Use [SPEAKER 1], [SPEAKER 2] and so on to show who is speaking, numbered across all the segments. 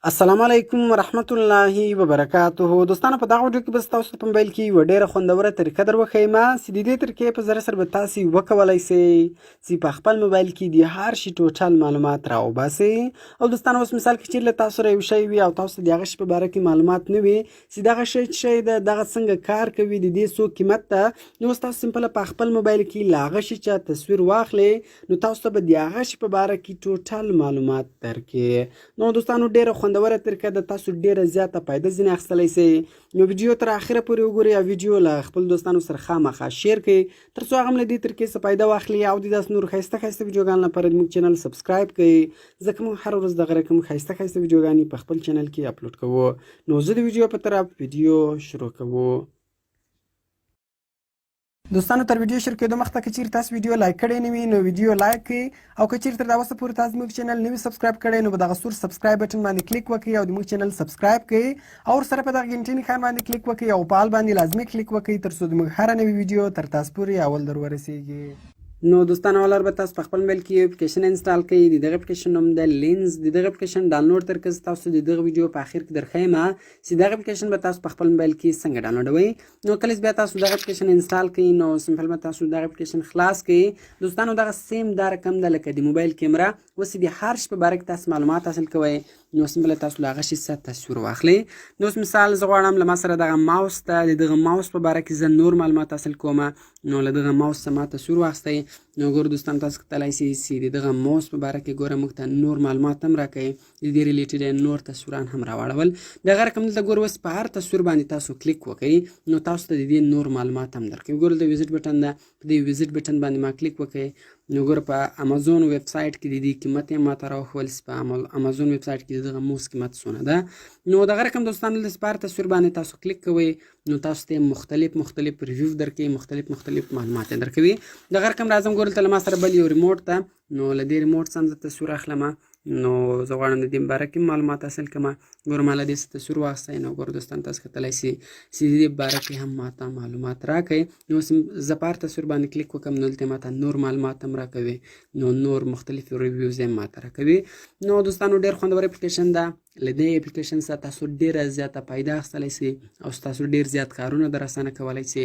[SPEAKER 1] السلام علیکم ورحمت الله وبرکاته. دوستانو په دغه ویډیو کې به تاسو په موبایل کې یوه ډېره خوندوره طریقه در وښیم چې د دې طریقې په ذریعه سره به تاسې وکولی سئ چې په خپل موبایل کې د هر شي ټوټل معلومات را وباسئ. او دوستانو اوس مثال کې چیرې له تاسو سره یو شی وي او تاسو د هغه شي په باره کې معلومات نه وي چې دغه شی چې شی ده دغه څنګه کار کوي د دې څو قیمت ده، نو اوس تاسو سمپله په خپل موبایل کې له هغه شي چې تصویر واخلئ نو تاسو ته به د هغه شي په باره کې ټوټل معلومات درکړي. نو دوستانو ډېره خوندوره طریقه ده، تاسو ډیره زیاته فایده ځینې اخیستلی سئ. نو ویډیو تر اخره پورې وګورئ او ویډیو له خپل دوستانو سره خامخا شیر کړئ تر څو هغه هم له دې طریقې څخه فایده واخلي او د داسې نورو ښایسته ښایسته ویډیوګانو لپاره زموږ چینل سبسکرایب کړئ، ځکه موږ هره ورځ دغه رقم ښایسته ښایسته ویډیوګانې په خپل چینل کې اپلوډ کوو. نو زه د ویډیو په طرف ویډیو شروع کوو. دوستانو تر ویډیو شروع کېدو مخکې که چیرې تاسو ویډیو لایک کړی نه وي نو ویډیو لایک کړئ او که چیرې تر دا وسه پورې تاسو زموږ چینل نه وي سبسکرایب کړی نو په دغه سور سبسکرایب بټن باندې کلیک وکړئ او زموږ چینل سبسکرایب کړئ او ورسره په دغه غنټې نښان باندې کلیک وکړئ او په آل باندې لازمي کلیک وکړئ تر څو زموږ هره نوې ویډیو تر تاسو پورې اول در ورسیږي. نو دوستانو اول به تاسو په خپل موبایل کې یو اپلیکیشن انسټال کړئ. د دغه اپلیکیشن نوم ده لینز. د دغه اپلیکیشن ډاونلوډ طریقه زه تاسو د دغه ویډیو په اخر کې درښیم چې دغه اپلیکیشن به تاسو په خپل موبایل کې څنګه ډاونلوډوئ. نو کله چې بیا تاسو دغه اپلیکیشن انسټال کړئ نو سمپل به تاسو دغه اپلیکیشن خلاص کړئ. دوستانو دغه سیم دا رقم ده لکه د موبایل کیمره. اوس د هر شي په باره کې تاسو معلومات حاصل کوئ نو سمپل تاسو له هغه شي څخه تصویر واخلئ. نو اوس مثال زه غواړم له ما سره دغه ماوس ته د دغه ماوس په باره کې زه نور معلومات حاصل کوم نو له دغه ماوس څخه ما تصویر واخیستی. نو ګورو دوستان تاسو کتلی سئ چې د دغه ماوس په باره کې ګوره موږ ته نور معلومات هم راکوي، د دې ریلیټډ نور تصویران هم راواړول. دغه رقم دلته ګورو اوس په هر تصویر باندې تاسو کلیک وکړئ نو تاسو ته د دې نور معلومات هم درکوي. ګورو د ویزیټ بټن ده، په دې ویزیټ بټن باندې ما کلیک وکړئ نو ګوره په امازون ویب سایټ کې د دې قیمت یې ماته راوښول چې په امازون ویب سایټ کې د دغه موس قیمت څونه ده. نو دغه رقم دوستان دلته په هر تصویر باندې تاسو کلیک کوئ نو تاسو ته مختلف ریویو درکوي، مختلف معلومات یې درکوي. دغه رقم راځم ګورو دلته له ما سره بل یو ریموټ ده نو له دې ریموټ څخه زه تصویر اخلم نو زه غواړم د دې باره کې معلومات حاصل کړم. ګورو ما له دې څخه تصویر واخیستی نو ګورو دوستان تاسو کتلی سئ چې د دې باره کې هم ماته معلومات راکوي. نو زه په هر تصویر باندې کلیک وکړم نو دلته ماته نور معلومات هم راکوي، نو نور مختلف ریویوز یې ماته راکوي. نو دوستانو ډېر خوندور اپلیکیشن ده. له دې اپلیکیشن څخه تاسو ډېره زیاته فایده اخیستلی سئ او تاسو ډېر زیات کارونه در اسانه کولی سئ.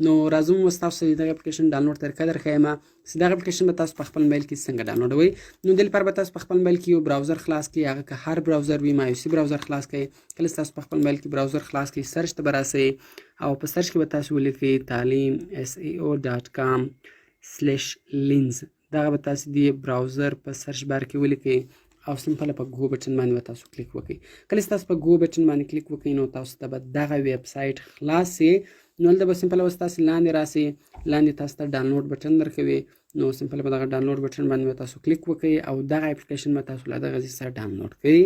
[SPEAKER 1] نو راځم اوس تاسو د دغه اپلیکیشن ډاونلوډ طریقه درښیم چې دغه اپلیکیشن به تاسو په خپل موبایل کې څنګه ډاونلوډوئ. نو دې لپاره به تاسو په خپل موبایل کې یو براوزر خلاص کړئ، هغه که هر براوزر وي مایوسي براوزر خلاص کړئ. کله چې تاسو په خپل موبایل کې براوزر خلاص کړئ سرچ ته به راسئ او په سرچ کې به تاسو ولیکئ talim.com/lens. دغه به تاسو د براوزر په سرچ بار کې ولیکئ او سمپله په ګو بټن باندې به تاسو کلیک وکړئ. کله چې تاسو په ګو بټن باندې کلیک وکړئ نو تاسو ته به دغه ویب سایټ خلاص سي. نو هلته به سمپله اوس تاسو لاندې راسئ، لاندې تاسو ته ډاونلوډ بټن درکوي نو سمپله په دغه ډاونلوډ بټن باندې به تاسو کلیک وکړئ او دغه اپلیکیشن به تاسو له دغه ځای سره ډاونلوډ کړئ.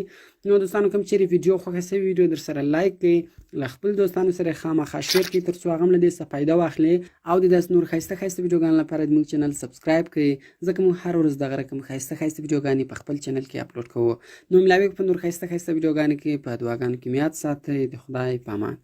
[SPEAKER 1] نو دوستانو کوم چیرې ویډیو خوښه سوې ویډیو در سره لایک کړئ، له خپل دوستانو سره خامخا شیر کړئ تر څو هغه هم له دې څخه فایده واخلي او د داسې نور ښایسته ویډیوګانو لپاره زموږ چینل سبسکرایب کړئ، ځکه موږ هر ورځ دغه رقم ښایسته ویډیوګانې په خپل چینل کې اپلوډ کوو. نو ملاوي په نور ښایسته ویډیوګانو کې په دعاګانو کې مې یاد ساتئ. د خدای په امان.